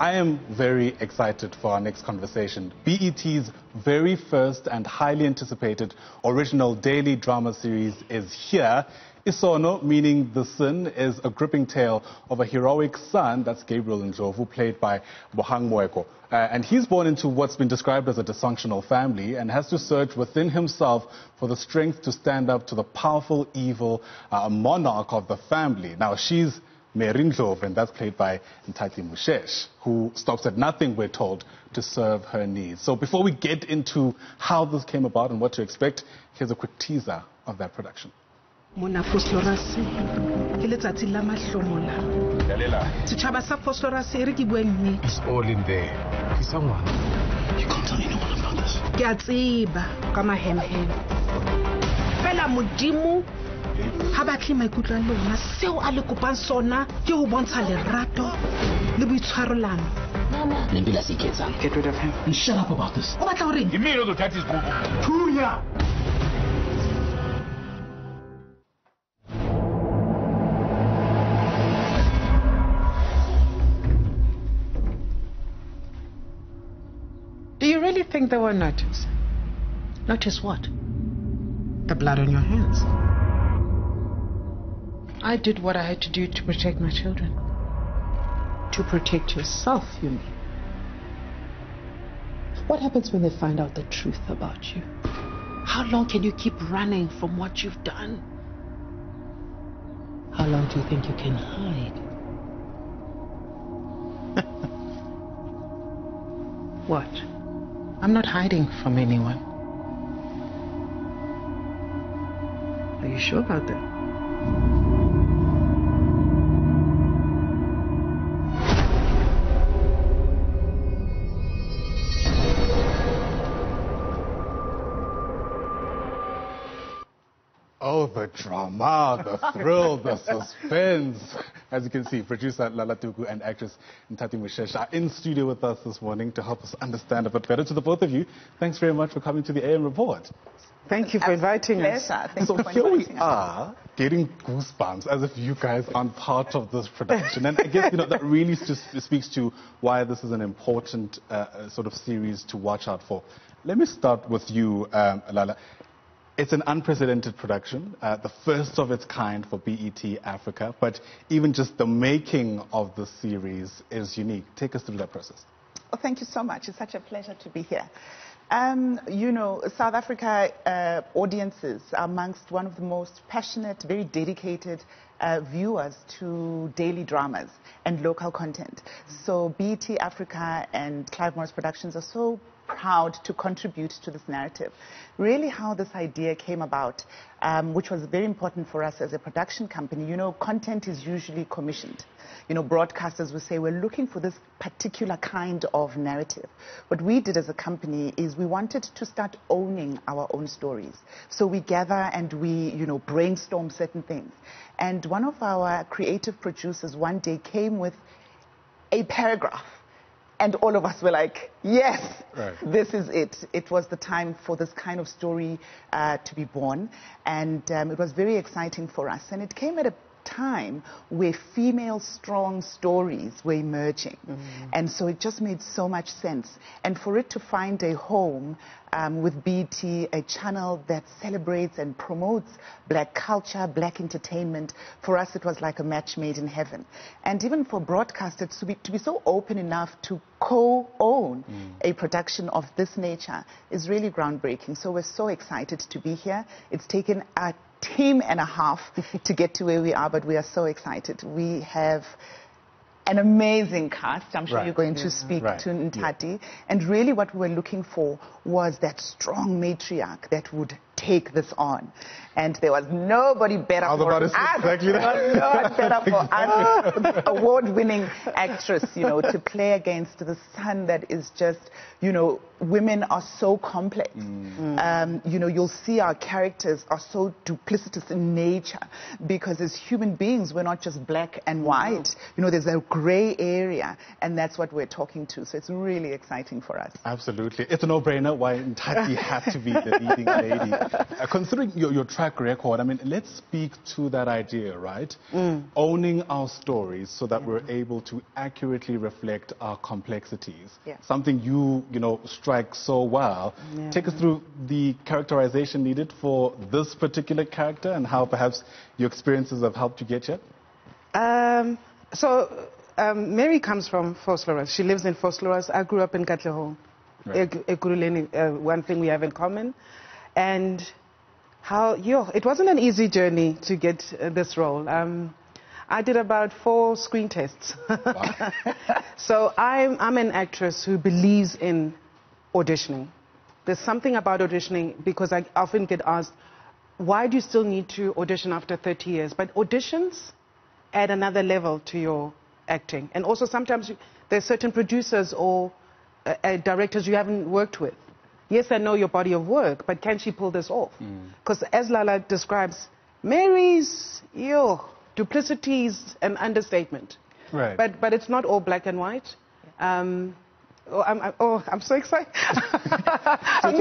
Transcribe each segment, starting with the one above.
I am very excited for our next conversation. BET's very first and highly anticipated original daily drama series is here. Isono, meaning the sin, is a gripping tale of a heroic son, that's Gabriel Ndlovu, played by Bohang Moeko. And he's born into what's been described as a dysfunctional family and has to search within himself for the strength to stand up to the powerful, evil monarch of the family. Now, she's Mary Ndlovu, and that's played by Nthati Moshesh, who stops at nothing, we're told, to serve her needs. So before we get into how this came about and what to expect, here's a quick teaser of that production. Mona Foslorasi, ke letsatsi la mahlomola. Setjhaba sa Foslorasi re ke bueng nnete. It's all in there. He's someone. You can't tell anyone about this. Ke a tseba ka mahemhem. Fela modimo ha batle maikutlo a lona seo a le kopang sona ke ho bontsha lerato le boitshwarolano. Mama, Nembila siketsang. Get rid of him And shut up about this. O batla hore You mean all the tactics go? Thuya. Do you really think they will notice? Notice what? The blood on your hands. I did what I had to do to protect my children. To protect yourself, you mean? What happens when they find out the truth about you? How long can you keep running from what you've done? How long do you think you can hide? What? I'm not hiding from anyone. Are you sure about that? Oh, the drama, the thrill, the suspense. As you can see, producer Lala, Tuku, and actress Nthati Moshesh are in studio with us this morning to help us understand a bit better. To the both of you, thanks very much for coming to the AM Report. Thank you for inviting us. So here we are, getting goosebumps as if you guys aren't part of this production. And I guess, that really speaks to why this is an important sort of series to watch out for. Let me start with you, Lala. It's an unprecedented production, the first of its kind for BET Africa, but even just the making of the series is unique. Take us through that process. Well, thank you so much. It's such a pleasure to be here. South Africa audiences are amongst one of the most passionate, very dedicated viewers to daily dramas and local content. So BET Africa and Clive Morris Productions are so proud to contribute to this narrative. Really how this idea came about, which was very important for us as a production company. Content is usually commissioned. Broadcasters will say, we're looking for this particular kind of narrative. What we did as a company is we wanted to start owning our own stories. So we gather and we, brainstorm certain things. And one of our creative producers one day came with a paragraph. And all of us were like, yes, right. This is it. It was the time for this kind of story to be born. And it was very exciting for us. And it came at a time where female strong stories were emerging. And so it just made so much sense. And for it to find a home with BET, a channel that celebrates and promotes black culture, black entertainment, for us it was like a match made in heaven. And even for broadcasters to be so open enough to co-own a production of this nature is really groundbreaking. So we're so excited to be here. It's taken a team and a half to get to where we are, but we are so excited. We have an amazing cast. I'm sure you're going to speak to Nthati. And really what we were looking for was that strong matriarch that would take this on. And there was nobody better for us. Exactly there was no one better for us. Award-winning actress, to play against the son that is just, women are so complex. You'll see our characters are so duplicitous in nature because as human beings, we're not just black and white. There's a gray area, and that's what we're talking to. So it's really exciting for us. Absolutely. It's a no-brainer why Nthati had to be the leading lady. Considering your track record, I mean, let's speak to that idea, right? Owning our stories so that we're able to accurately reflect our complexities. Yeah. Something you know, strike so well. Yeah. Take us through the characterization needed for this particular character and how perhaps your experiences have helped you get here. Mary comes from Vosloorus. She lives in Vosloorus. I grew up in Katlehong. Right. One thing we have in common. And it wasn't an easy journey to get this role. I did about 4 screen tests. Wow. So I'm an actress who believes in auditioning. There's something about auditioning, because I often get asked, why do you still need to audition after 30 years? But auditions add another level to your acting. And also sometimes there's certain producers or directors you haven't worked with. Yes, I know your body of work, but can she pull this off? Because as Lala describes, Mary's duplicity is an understatement. Right. But it's not all black and white. I'm so excited. I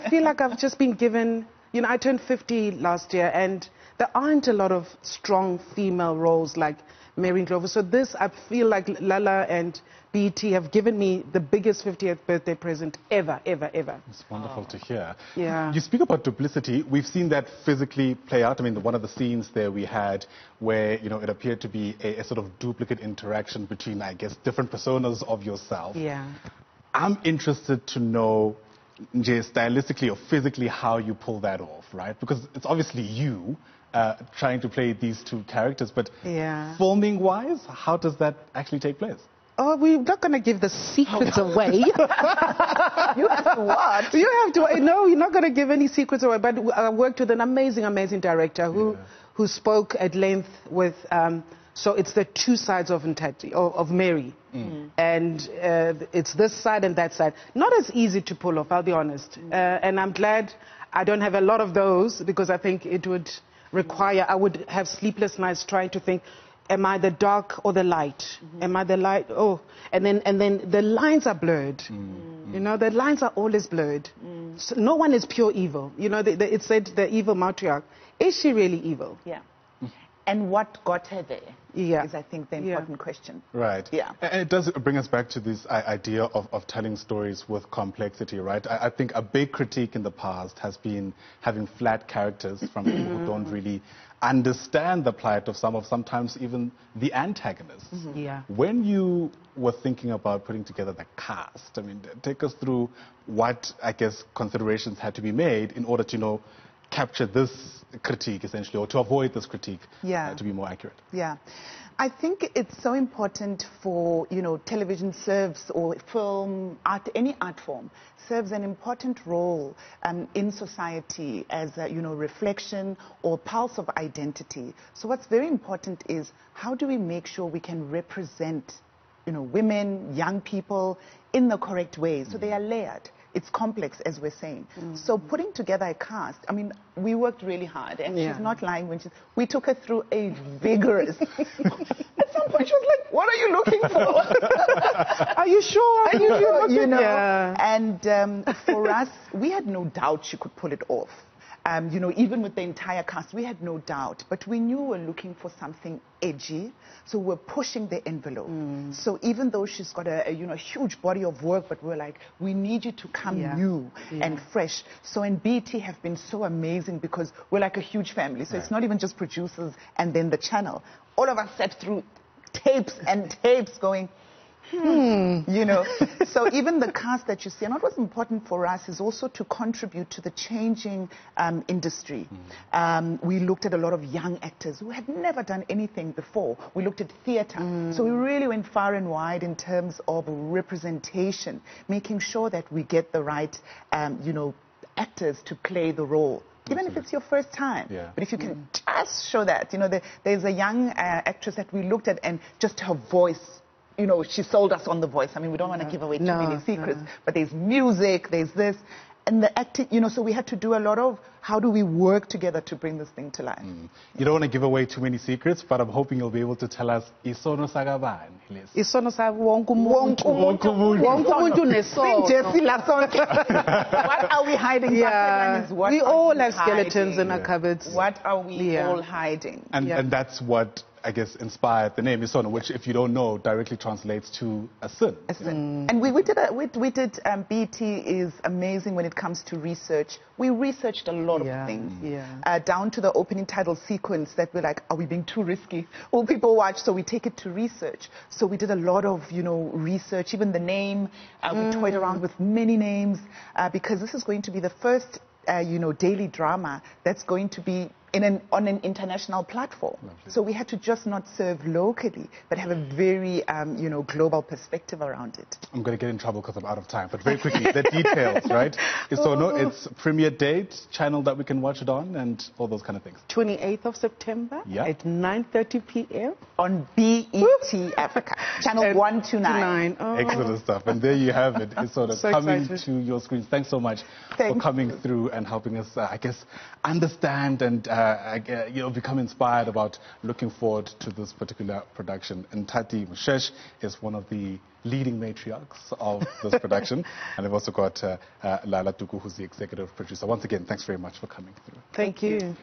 feel like I've just been given, you know, I turned 50 last year, and there aren't a lot of strong female roles like Mary and Clover. So this, I feel like Lala and BET have given me the biggest 50th birthday present ever. It's wonderful to hear. Yeah. You speak about duplicity. We've seen that physically play out. I mean, one of the scenes there we had where, you know, it appeared to be a sort of duplicate interaction between, I guess, different personas of yourself. Yeah. I'm interested to know, stylistically or physically, how you pull that off, right? Because it's obviously you trying to play these two characters, but filming-wise, how does that actually take place? Oh, we're not going to give the secrets away. You have to what? You have to. No, you're not going to give any secrets away. But I worked with an amazing director who spoke at length with. So it's the two sides of Nthati, of Mary, and it's this side and that side. Not as easy to pull off, I'll be honest. And I'm glad I don't have a lot of those, because I think it would require. I would have sleepless nights trying to think. Am I the dark or the light? Am I the light? Oh, and then the lines are blurred. You know, the lines are always blurred. So no one is pure evil. You know, it said the evil matriarch. Is she really evil? Yeah. And what got her there? Yeah. Is, I think, the important question. Right. Yeah. And it does bring us back to this idea of telling stories with complexity, right? I think a big critique in the past has been having flat characters from people who don't really understand the plight of sometimes even the antagonists. Yeah. When you were thinking about putting together the cast, I mean, take us through what, I guess, considerations had to be made in order to, you know, capture this critique, essentially, or to avoid this critique, to be more accurate. Yeah. I think it's so important for, you know, television serves, or film, art, any art form, serves an important role in society as a, you know, reflection or pulse of identity. So what's very important is, how do we make sure we can represent, you know, women, young people in the correct way, so they are layered. It's complex, as we're saying. So putting together a cast, I mean, we worked really hard, and she's not lying when we took her through a vigorous... At some point, she was like, what are you looking for? Are you sure? Are you sure? You know, and for us, we had no doubt she could pull it off. You know, even with the entire cast, we had no doubt. But we knew we were looking for something edgy, so we're pushing the envelope. So even though she's got a you know, huge body of work, but we're like, we need you to come new and fresh. So and BET have been so amazing, because we're like a huge family. So it's not even just producers and then the channel. All of us sat through tapes and tapes going, you know. So even the cast that you see, and what was important for us is also to contribute to the changing industry. We looked at a lot of young actors who had never done anything before. We looked at theatre. So we really went far and wide in terms of representation, making sure that we get the right, you know, actors to play the role. Even if it's your first time. But if you can just show that, you know, there's a young actress that we looked at, and just her voice, you know, she sold us on the voice. I mean, we don't want to give away too many secrets, but there's music, there's this. and the acting, so we had to do a lot of how do we work together to bring this thing to life. You don't want to give away too many secrets, but I'm hoping you'll be able to tell us Isono Sagabani. Isono sa wonke umuntu. Wonke umuntu nesono. What are we hiding? Yeah. We all have skeletons in our cupboards. What are we all hiding? And that's what, I guess, inspired the name Isono, which, if you don't know, directly translates to a sin. A sin. And we did BET is amazing when it comes to research. We researched a lot of things, down to the opening title sequence that we're like, are we being too risky? Will people watch? So we take it to research. So we did a lot of, research, even the name. We toyed around with many names because this is going to be the first, daily drama that's going to be on an international platform. Lovely. So we had to just not serve locally, but have a very, global perspective around it. I'm going to get in trouble because I'm out of time, but very quickly, the details, right? Isono, it's premiere date, channel that we can watch it on, and all those kind of things. 28th of September at 9:30 p.m. on BET Africa, channel 129. Excellent stuff. And there you have it. Isono, so coming to your screens. Thanks so much for coming through and helping us, understand and become inspired about looking forward to this particular production. Nthati Moshesh is one of the leading matriarchs of this production. And I've also got Lala Tuku, who's the executive producer. Once again, thanks very much for coming through. Thank you.